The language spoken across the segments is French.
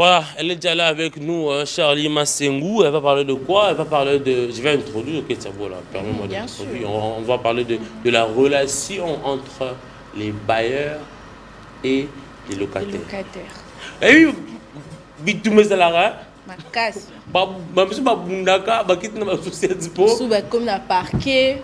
Voilà, elle est déjà là avec nous, Charlie Massengou. Elle va parler de quoi? Elle va parler de... Je vais introduire, ok, ça voilà, permets-moi d'introduire. On va parler de la relation entre les bailleurs et les locataires. Et oui, Bitoumé Zalara. Ma casse. Monsieur Babundaka, Bakit na société pour. Souba comme na parquet.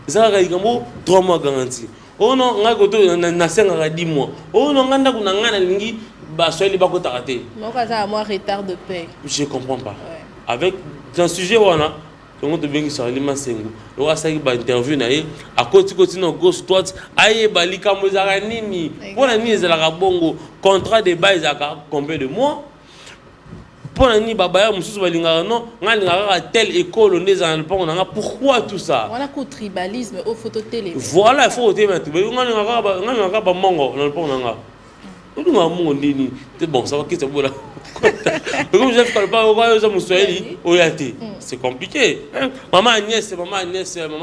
Zara Igamo, 3 mois garantie. Oh non, on a goto na 5 à 10 mois. Oh non, on a ngana lingi. Bah, soyez les bacs arrêtés. Moi, ça a moi retard de paie. Je ne comprends pas. Ouais. Avec un sujet, on a. On te bien sur l'immense Sengu. On a ça qui va interview naïe. À côté de gauche droite, aïe balika mozaranini. Pour la nuit, c'est la bongo. Contrat de bail à combien de mois? Pour la nuit, babaya mususu balinga non. On a telle école on est en on a pourquoi tout ça? On a qu'au tribalisme au photo télé. Voilà, il faut au téléphone. On a pas mongo on a pas on a. Bon, ça va quitter pour là. Comme je ne parle pas, c'est compliqué. Maman Agnès, maman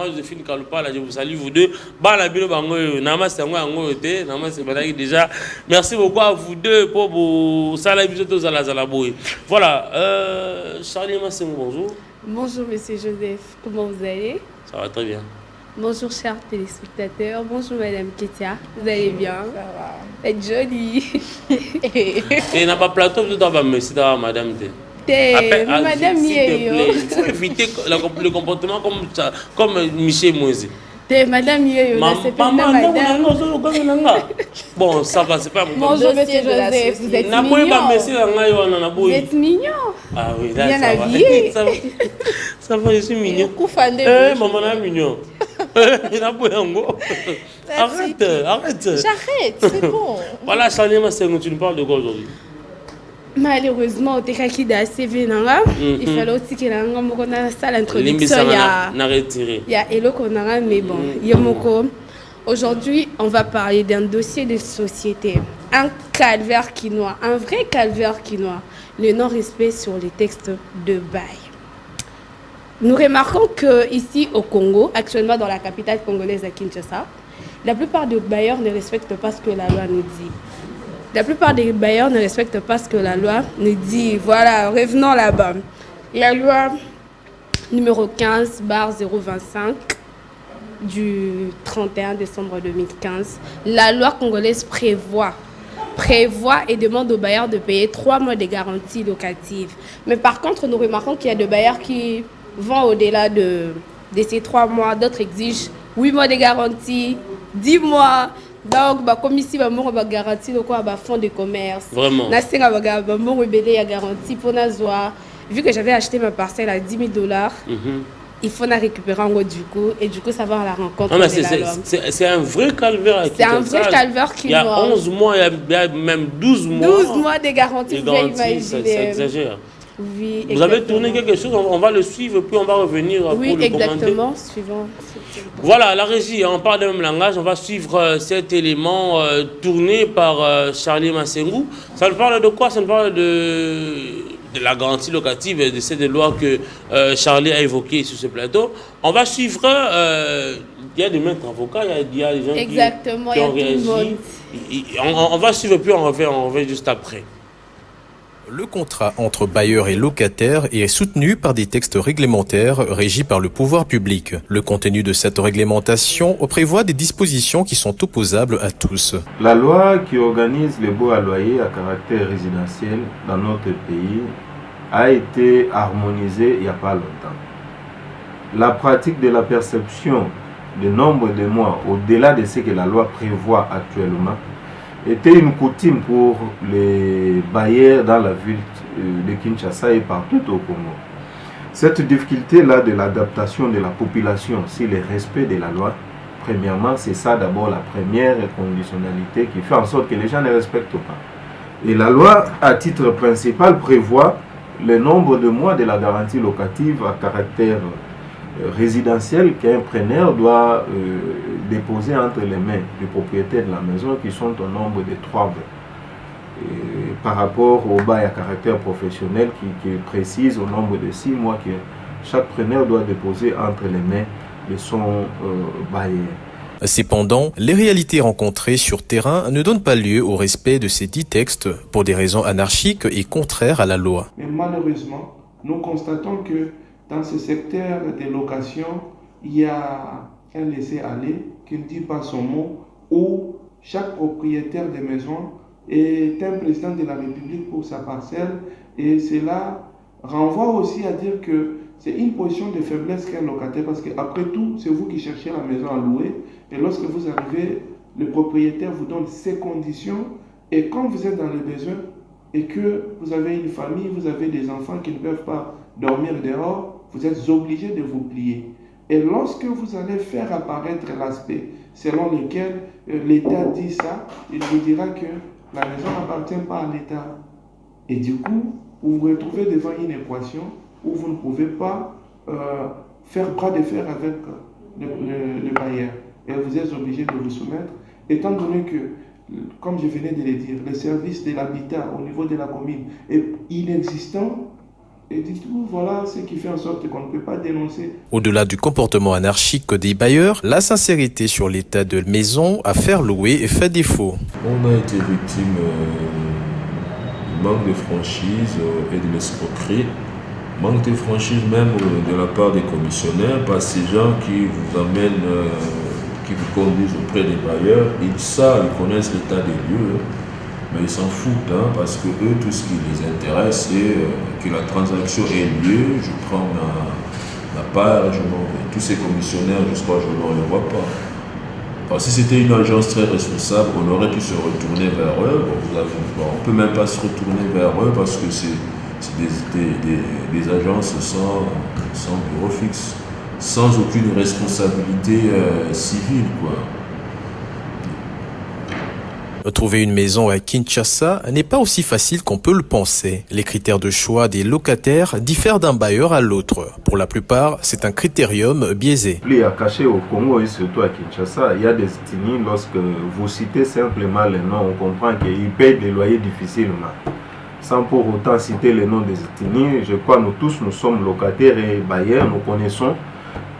Joséphine Kalupa, je vous salue vous deux. Déjà, merci beaucoup à vous deux pour vos salaires. Voilà, Charlie Massengou, bonjour. Bonjour Monsieur Joseph, comment vous allez? Ça va très bien. Bonjour chers téléspectateurs, bonjour Madame Ketia, vous allez bien? Ça va. Vous êtes jolie. Et n'a pas plateau, tout d'abord, merci d'avoir Madame T. Madame Yeyo. Il faut éviter le comportement comme Michel Moïse. Madame Yeyo, c'est pas madame. Bon, ça va, c'est pas mon Bonjour Monsieur Joseph, vous êtes mignon. Vous êtes mignon. Ah oui, là, bien ça habillé. Va. Ça va, je suis mignon. Maman est mignon. Arrête. J'arrête, c'est bon. Voilà, Charlie Massengou, tu nous parles de quoi aujourd'hui? Malheureusement, au Tekaki de CV, il fallait aussi que la salle introduction. Il y a Elo Konara, mais bon, Yomoko. Aujourd'hui, on va parler d'un dossier de société. Un calvaire quinois, un vrai calvaire quinois. Le non-respect sur les textes de bail. Nous remarquons qu'ici au Congo, actuellement dans la capitale congolaise à Kinshasa, la plupart des bailleurs ne respectent pas ce que la loi nous dit. La plupart des bailleurs ne respectent pas ce que la loi nous dit. Voilà, revenons là-bas. La loi numéro 15/025 du 31 décembre 2015, la loi congolaise prévoit et demande aux bailleurs de payer 3 mois de garantie locative. Mais par contre, nous remarquons qu'il y a des bailleurs qui vont au-delà de ces 3 mois. D'autres exigent 8 mois de garantie, 10 mois. Donc, comme ici, on a garantie de quoi? Fonds de commerce. Vraiment. Garantie pour Nazoa. Vu que j'avais acheté ma parcelle à $10,000, il faut la récupérer en gros du coup. Et du coup, ça va à la rencontre de la loi. C'est un vrai calvaire. C'est un vrai calvaire qui il y a 11 mois, il y a même 12 mois. 12 mois de garantie, vous pouvez imaginer. Ça exagère. Oui, vous avez tourné quelque chose, on va le suivre, puis on va revenir pour le commenter. Oui, exactement, suivant. Voilà, la régie, on parle de même langage, on va suivre cet élément tourné par Charlie Massengou. Ça nous parle de quoi? Ça nous parle de la garantie locative, de cette loi que Charlie a évoquée sur ce plateau. On va suivre, il y a des maîtres avocats, il y a des gens qui ont réagi. On va suivre, puis on revient juste après. Le contrat entre bailleurs et locataires est soutenu par des textes réglementaires régis par le pouvoir public. Le contenu de cette réglementation prévoit des dispositions qui sont opposables à tous. La loi qui organise les baux à loyer à caractère résidentiel dans notre pays a été harmonisée il n'y a pas longtemps. La pratique de la perception du nombre de mois au-delà de ce que la loi prévoit actuellement était une coutume pour les bailleurs dans la ville de Kinshasa et partout au Congo. Cette difficulté-là de l'adaptation de la population sur le respect de la loi, premièrement, c'est ça d'abord la première conditionnalité qui fait en sorte que les gens ne respectent pas. Et la loi, à titre principal, prévoit le nombre de mois de la garantie locative à caractère résidentiel qu'un preneur doit déposer entre les mains du propriétaire de la maison, qui sont au nombre de 3 mois. Par rapport au bail à caractère professionnel qui précise au nombre de 6 mois que chaque preneur doit déposer entre les mains de son bailleur. Cependant, les réalités rencontrées sur terrain ne donnent pas lieu au respect de ces 10 textes pour des raisons anarchiques et contraires à la loi. Mais malheureusement, nous constatons que dans ce secteur des locations, il y a un laisser-aller qui ne dit pas son mot, où chaque propriétaire de maison est un président de la République pour sa parcelle, et cela renvoie aussi à dire que c'est une position de faiblesse qu'un locataire, parce qu'après tout, c'est vous qui cherchez la maison à louer, et lorsque vous arrivez, le propriétaire vous donne ses conditions, et quand vous êtes dans le besoin, et que vous avez une famille, vous avez des enfants qui ne peuvent pas dormir dehors, vous êtes obligé de vous plier. Et lorsque vous allez faire apparaître l'aspect selon lequel l'État dit ça, il vous dira que la maison n'appartient pas à l'État. Et du coup, vous vous retrouvez devant une équation où vous ne pouvez pas faire bras de fer avec le bailleur. Et vous êtes obligé de vous soumettre, étant donné que, comme je venais de le dire, le service de l'habitat au niveau de la commune est inexistant. Et du tout, voilà ce qui fait en sorte qu'on ne peut pas dénoncer. Au-delà du comportement anarchique des bailleurs, la sincérité sur l'état de maison à faire louer fait défaut. On a été victime du manque de franchise et de l'escroquerie. Manque de franchise même de la part des commissionnaires, par ces gens qui vous amènent, qui vous conduisent auprès des bailleurs. Ils savent, ils connaissent l'état des lieux. Mais ils s'en foutent, hein, parce que eux, tout ce qui les intéresse, c'est que la transaction ait lieu, je prends ma part, je m'en vais. Tous ces commissionnaires, je crois, je ne les vois pas. Alors, si c'était une agence très responsable, on aurait pu se retourner vers eux. Bon, on ne peut même pas se retourner vers eux parce que c'est des agences sans bureau fixe, sans aucune responsabilité civile, quoi. Trouver une maison à Kinshasa n'est pas aussi facile qu'on peut le penser. Les critères de choix des locataires diffèrent d'un bailleur à l'autre. Pour la plupart, c'est un critérium biaisé. Plus à cacher au Congo et surtout à Kinshasa, il y a des ethnies, lorsque vous citez simplement les noms, on comprend qu'ils payent des loyers difficilement. Sans pour autant citer les noms des ethnies, je crois que nous tous, nous sommes locataires et bailleurs, nous connaissons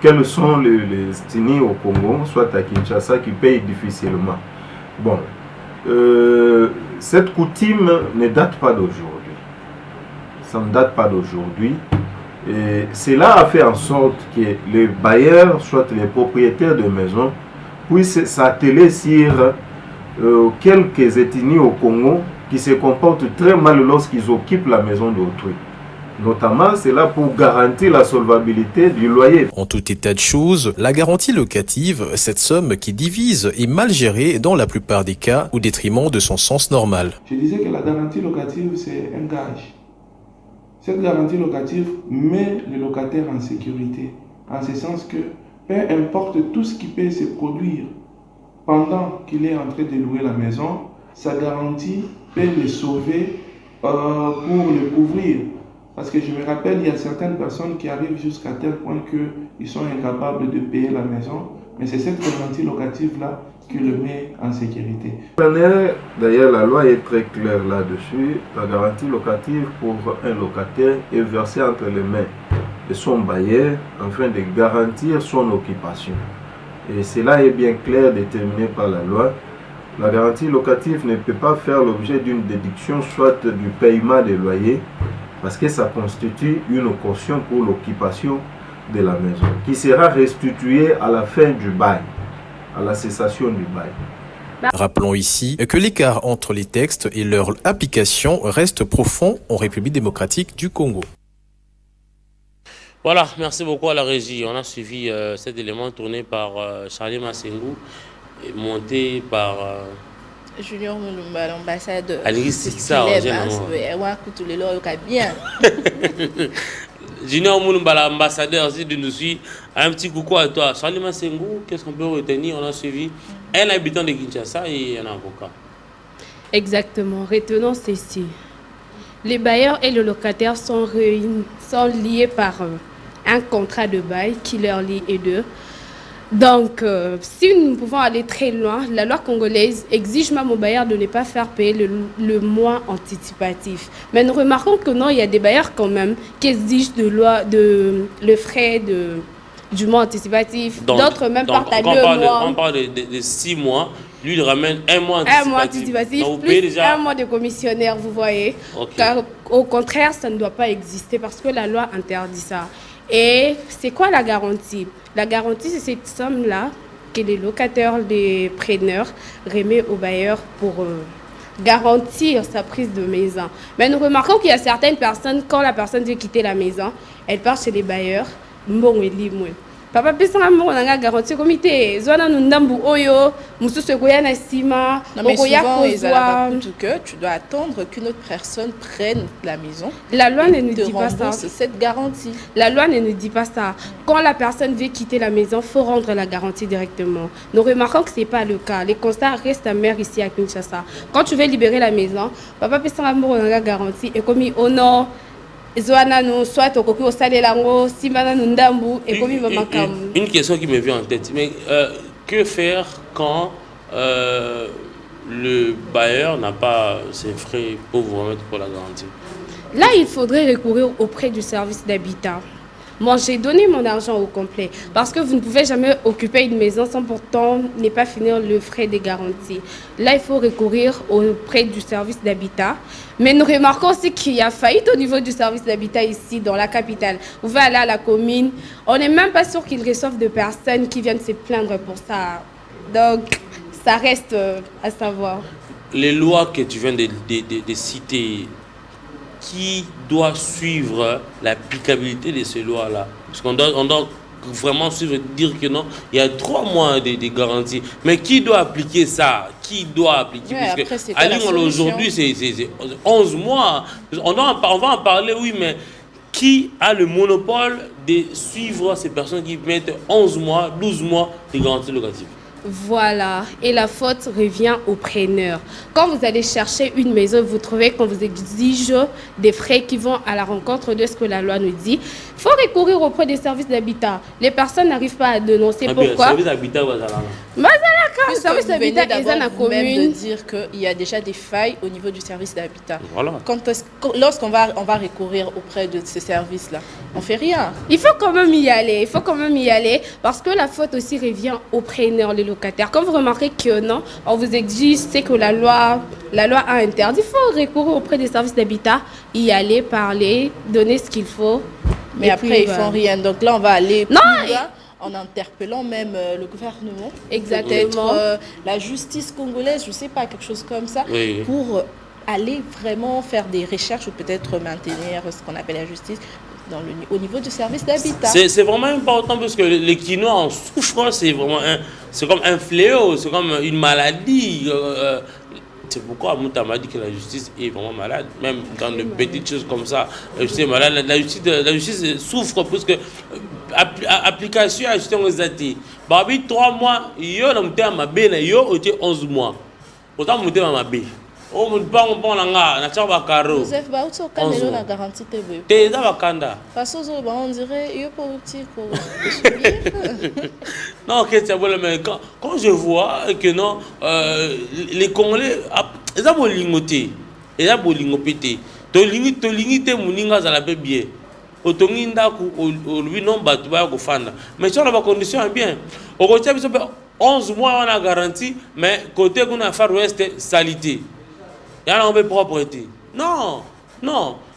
quels sont les ethnies au Congo, soit à Kinshasa, qui payent difficilement. Bon. Cette coutume ne date pas d'aujourd'hui. Ça ne date pas d'aujourd'hui. Et cela a fait en sorte que les bailleurs, soit les propriétaires de maisons, puissent s'atteler sur quelques ethnies au Congo qui se comportent très mal lorsqu'ils occupent la maison d'autrui. Notamment, c'est là pour garantir la solvabilité du loyer. En tout état de choses, la garantie locative, cette somme qui divise, est mal gérée dans la plupart des cas au détriment de son sens normal. Je disais que la garantie locative, c'est un gage. Cette garantie locative met le locataire en sécurité, en ce sens que peu importe tout ce qui peut se produire pendant qu'il est en train de louer la maison, sa garantie peut le sauver pour le couvrir. Parce que je me rappelle, il y a certaines personnes qui arrivent jusqu'à tel point qu'ils sont incapables de payer la maison. Mais c'est cette garantie locative-là qui le met en sécurité. D'ailleurs, la loi est très claire là-dessus. La garantie locative pour un locataire est versée entre les mains de son bailleur afin de garantir son occupation. Et cela est bien clair, déterminé par la loi. La garantie locative ne peut pas faire l'objet d'une déduction, soit du paiement des loyers, parce que ça constitue une caution pour l'occupation de la maison, qui sera restituée à la fin du bail, à la cessation du bail. Rappelons ici que l'écart entre les textes et leur application reste profond en République démocratique du Congo. Voilà, merci beaucoup à la régie. On a suivi cet élément tourné par Charlie Masengu et monté par... Junior Mulumba, l'ambassadeur. C'est ça, Junior Mulumba, l'ambassadeur, si tu nous suis, un petit coucou à toi. Charlie Masengu, qu'est-ce qu'on peut retenir? On a suivi un habitant de Kinshasa et un avocat. Exactement, retenons ceci. Les bailleurs et le locataire sont liés par un contrat de bail qui leur lie les deux. Donc, si nous pouvons aller très loin, la loi congolaise exige même aux bailleurs de ne pas faire payer le mois anticipatif. Mais nous remarquons que non, il y a des bailleurs quand même qui exigent le frais de du mois anticipatif. D'autres même partent à 2 mois. On parle de 6 mois. Lui, il ramène 1 mois anticipatif. 1 mois anticipatif, donc, plus déjà... 1 mois de commissionnaire, vous voyez. Car au contraire, ça ne doit pas exister parce que la loi interdit ça. Et c'est quoi la garantie? La garantie, c'est cette somme-là que les locataires, les preneurs remettent au bailleur pour garantir sa prise de maison. Mais nous remarquons qu'il y a certaines personnes, quand la personne veut quitter la maison, elle part chez les bailleurs. Bon, et limoué. Papa pesanga moko nanga garantie comité zona nundambu oyo mususu ekoya na sima okoya kozwa que tu dois attendre qu'une autre personne prenne la maison. La loi ne nous dit pas ça. Cette garantie. La loi ne nous dit pas ça. Quand la personne veut quitter la maison, faut rendre la garantie directement. Nous remarquons que c'est pas le cas. Les constats restent amers ici à Kinshasa. Quand tu veux libérer la maison, papa pesanga moko nanga garantie et comme oh non soit au Salélango, Simana Nundambu et comme une question qui me vient en tête, mais que faire quand le bailleur n'a pas ses frais pour vous remettre pour la garantie? Là, il faudrait recourir auprès du service d'habitat. Moi, j'ai donné mon argent au complet parce que vous ne pouvez jamais occuper une maison sans pourtant ne pas finir le frais de garantie. Là, il faut recourir auprès du service d'habitat. Mais nous remarquons aussi qu'il y a faillite au niveau du service d'habitat ici, dans la capitale. Vous pouvez aller à la commune. On n'est même pas sûr qu'ils reçoivent de personnes qui viennent se plaindre pour ça. Donc, ça reste à savoir. Les lois que tu viens de citer, qui doit suivre l'applicabilité de ces lois-là? Parce qu'on doit vraiment suivre, dire que non, il y a 3 mois de garantie. Mais qui doit appliquer ça? Qui doit appliquer? Ouais, parce que à Lyon, aujourd'hui, c'est 11 mois. On va en parler, oui, mais qui a le monopole de suivre ces personnes qui mettent 11 mois, 12 mois de garantie locative? Voilà, et la faute revient au preneur. Quand vous allez chercher une maison, vous trouvez qu'on vous exige des frais qui vont à la rencontre de ce que la loi nous dit. Il faut recourir auprès des services d'habitat. Les personnes n'arrivent pas à dénoncer. Pourquoi? Service d'habitat, le service d'habitat est dans la commune. Même de dire qu'il y a déjà des failles au niveau du service d'habitat. Voilà. Lorsqu'on va recourir auprès de ces services-là, on ne fait rien. Il faut quand même y aller. Parce que la faute aussi revient aux preneurs, les locataires. Quand vous remarquez que non, on vous exige, c'est que la loi a interdit, il faut recourir auprès des services d'habitat, y aller, parler, donner ce qu'il faut. Mais après, ils ne font rien. Donc là, on va aller plus loin, en interpellant même le gouvernement. Exactement. La justice congolaise, je ne sais pas, quelque chose comme ça, oui. Pour aller vraiment faire des recherches ou peut-être maintenir ce qu'on appelle la justice au niveau du service d'habitat. C'est vraiment important parce que les Quinois en souffrent, c'est comme un fléau, c'est comme une maladie. C'est pourquoi Mouta m'a dit que la justice est vraiment malade, même dans de petites choses comme ça. La justice est malade. La justice souffre parce que application à la justice aux athées. Babi 3 mois, yo na mouta ma bé na yo au 11 mois. Autant mouta ma bé. Oh mon bon langa na tchaba karo. Joseph ba utso kanelo na garantie tebe. Te za bakanda. Parce que on dirait yo pour petit ko. Non, que c'est bon mais quand je vois que non les Congolais ils ont bolingoté. Ils ont bolingopété. To lingi te muninga za la bien. Otongi ndaku lui non batu ba ko fanda. Mais sur la condition bien. Au côté 11 mois on a garantie mais côté qu'on a Far West salité. Il y a une propreté. Non.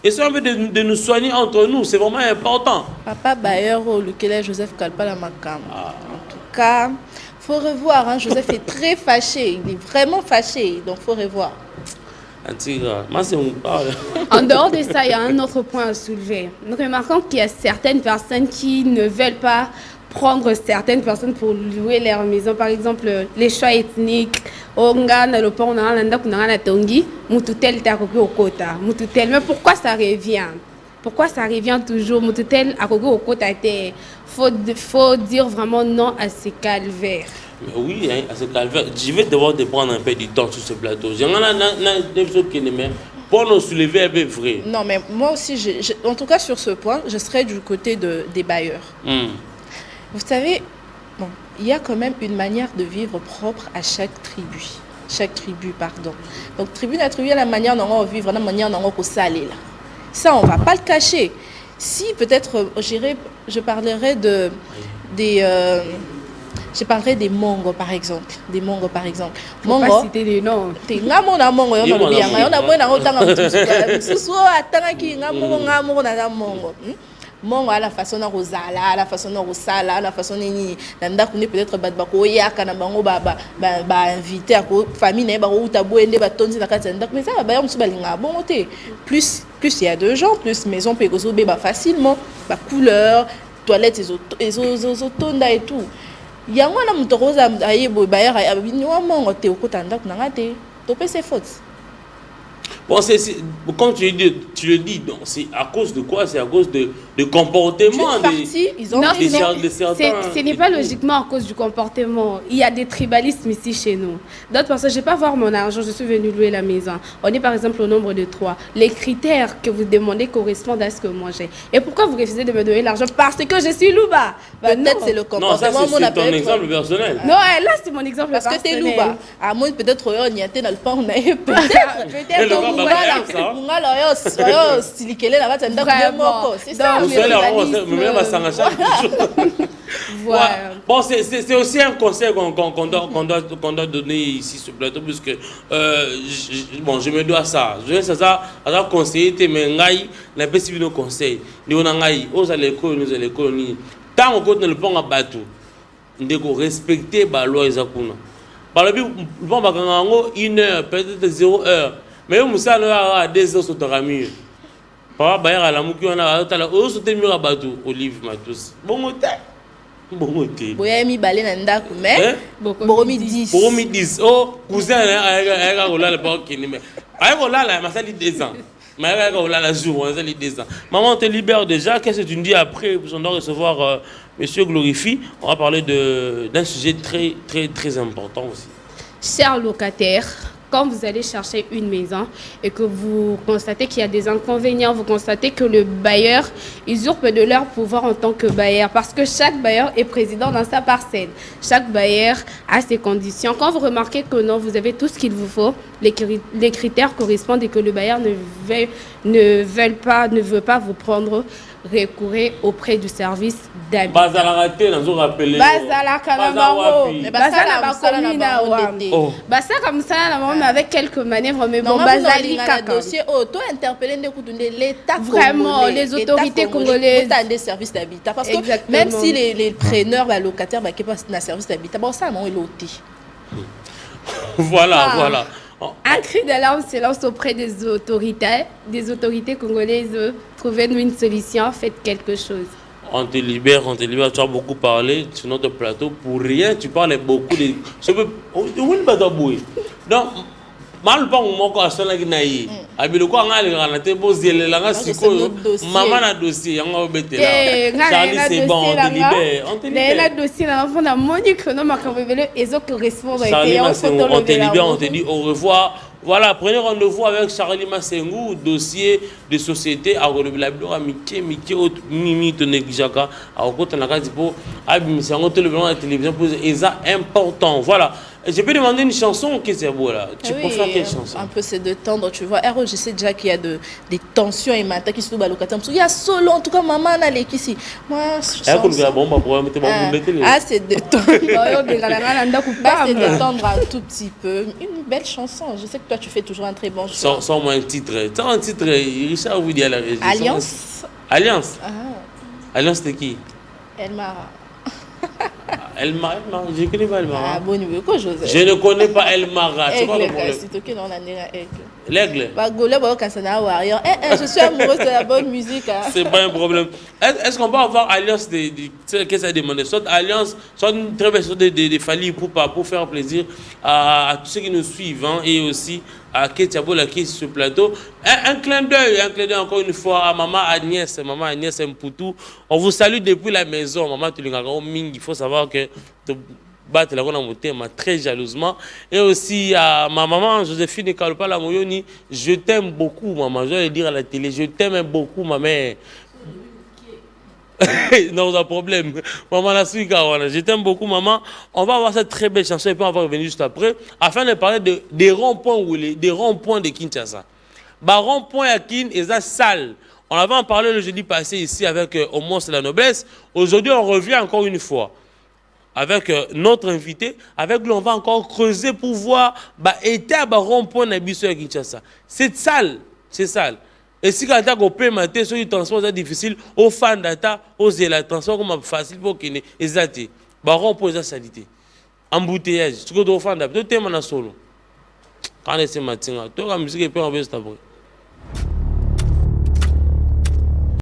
Et c'est un peu de nous soigner entre nous. C'est vraiment important. Papa Bayer, lequel Joseph Kalpa la Makam. En tout cas, il faut revoir. Hein. Joseph est très fâché. Il est vraiment fâché. Donc, il faut revoir. En dehors de ça, il y a un autre point à soulever. Nous remarquons qu'il y a certaines personnes qui ne veulent pas prendre certaines personnes pour louer leur maison. Par exemple, les choix ethniques. Mais pourquoi ça revient? Pourquoi ça revient toujours? Faut dire vraiment non à ces calvaires. Oui, à ce calvaire. Je vais devoir te prendre un peu du temps sur ce plateau. Pour nous soulever un peu vrai. Non, mais moi aussi, en tout cas sur ce point, je serai du côté des bailleurs. Vous savez, bon, il y a quand même une manière de vivre propre à chaque tribu. Donc, tribu à tribu, la manière dont on vit, la manière dont on s'aller là. Ça, on ne va pas le cacher. Si peut-être, je parlerai je parlerai des Mongo par exemple. Des Mongo par exemple. Faut pas citer des noms. Mongo à la façon de Rosala, à la façon de Rosala, à la façon de Nanda connaît peut-être Badbakoya, Kanabango, invité à famille, Nebaro, Tabou, et Batonzi, Nakatenda, mais ça va bien, bon, plus il y a de gens, plus maison peut facilement, couleur, toilettes, et autonda et tout. Il y a un homme qui a été au côté de ses fautes. Bon, quand tu le dis, c'est à cause de quoi? C'est à cause de comportement de certains. Ce n'est pas logiquement à cause du comportement. Il y a des tribalismes ici chez nous. D'autres personnes, je ne vais pas voir mon argent, je suis venue louer la maison. On est par exemple au nombre de 3. Les critères que vous demandez correspondent à ce que moi j'ai. Et pourquoi vous refusez de me donner l'argent? Parce que je suis louba. Peut-être c'est le comportement. Non, ça c'est ton exemple personnel. Non, là c'est mon exemple personnel. Parce que tu es louba. À moins peut-être on y a dans le pain, peut-être. Bon, c'est aussi un conseil qu'on doit donner ici sur le plateau, puisque bon, je me dois à ça. Je vais à conseiller tes mengaï, n'a pas suivi nos conseils. Nous on a aux l'école, nous à l'école. Tant qu'on ne le prend à bateau, nous devons respecter la loi Isakuna. Par le bon, 1 heure, peut-être 0 heure. Mais on m'a dit à 2 heures sur le rami. Papa Bayer à la mouki on a sauté mur à bateau Olive Matos. Bon moté. Boya mi balé nanda mais boromi 10. Boromi 10. Oh cousin a roulé pas kini mais. A roulé la ma sali 2 ans. Mais a roulé la jour, on sali 2 ans. Maman te libère déjà, qu'est-ce que tu me dis après? On doit recevoir monsieur Glorifie. On va parler d'un sujet très très très important aussi. Chers locataires, quand vous allez chercher une maison et que vous constatez qu'il y a des inconvénients, vous constatez que le bailleur usurpe de leur pouvoir en tant que bailleur, parce que chaque bailleur est président dans sa parcelle. Chaque bailleur a ses conditions. Quand vous remarquez que non, vous avez tout ce qu'il vous faut, les critères correspondent et que le bailleur ne veut pas vous prendre, recourir auprès du service d'habitat. Avec quelques manœuvres, mais bon, vraiment, les autorités congolaises des services d'habitat, parce que même si les preneurs, les locataires, qui passent dans le service d'habitat, bon, ça, non, ils l'ont dit. Voilà. Un cri d'alarme se lance auprès des autorités congolaises. Trouvez-nous une solution, faites quelque chose. On te libère, tu as beaucoup parlé sur notre plateau. Pour rien, tu parles beaucoup de... Donc, mal pas mon corps sur la guinaïe. Abilo quoi ngal ganate bozele la ngasiko maman na dossier yanga obetela. Charlie c'est bon, on te libère. La dossier na fond na Monique no makabele ezo correspond à Charlie on te libère, on te dit au revoir. Voilà, prenez rendez-vous avec Charlie Massengou, dossier de société à la amitié, Mimi Tonegijaka, à Okotanaka, pour Abimisango, la télévision, c'est important. Voilà. Je peux demander une chanson qui est beau là. Tu peux faire quelle chanson? Un peu c'est de tendre, tu vois. Je sais déjà qu'il y a des tensions et maintenant qui se trouvent à l'occasion. Il y a solo, en tout cas, maman n'a les ici. Moi, c'est de tendre un tout petit peu. Une belle chanson. Je sais que toi, tu fais toujours un très bon choix. Sans-moi un titre. Sans un titre, Richard vous dit à la régie. Alliance. Alliance. Alliance de qui? Elmara. Elmara, je ne connais pas Elmara. Ah bon, je ne connais pas Elmara. C'est quoi le problème? L'aigle. Je suis amoureuse de la bonne musique. C'est pas un problème. Est-ce qu'on peut avoir alliance qu'est-ce que ça demande? Soit alliance, soit une très belle sorte de famille pour faire plaisir à tous ceux qui nous suivent et aussi à Ketiabola qui est sur ce plateau. Un clin d'œil encore une fois à maman Agnès Mpoutou. On vous salue depuis la maison. Maman Tulingaro Ming, il faut savoir que battre la ronde très jalousement. Et aussi à ma maman Joséphine Kalopala Moyoni, je t'aime beaucoup maman. Je vais dire à la télé, je t'aime beaucoup ma mère. Non, pas de problème. Maman la suite, je t'aime beaucoup maman. On va avoir cette très belle chanson et puis on va revenir juste après afin de parler des ronds-points des ronds-points de Kinshasa. Bah rond-point à Kin et ça salle. On avait en parlé le jeudi passé ici avec Au moins c'est la noblesse. Aujourd'hui, on revient encore une fois avec notre invité, avec lui, on va encore creuser pour voir et à rond-point à Kinshasa. C'est sale, c'est sale. Et si quand on peut mater sur les transports c'est difficile, au fan data, aux la transport comme facile pour qu'il ait été. Rond-point c'est salité. Embouteillage, ce que tu as fait, tu es solo. Quand c'est matin, tu as la musique et puis on va se taper.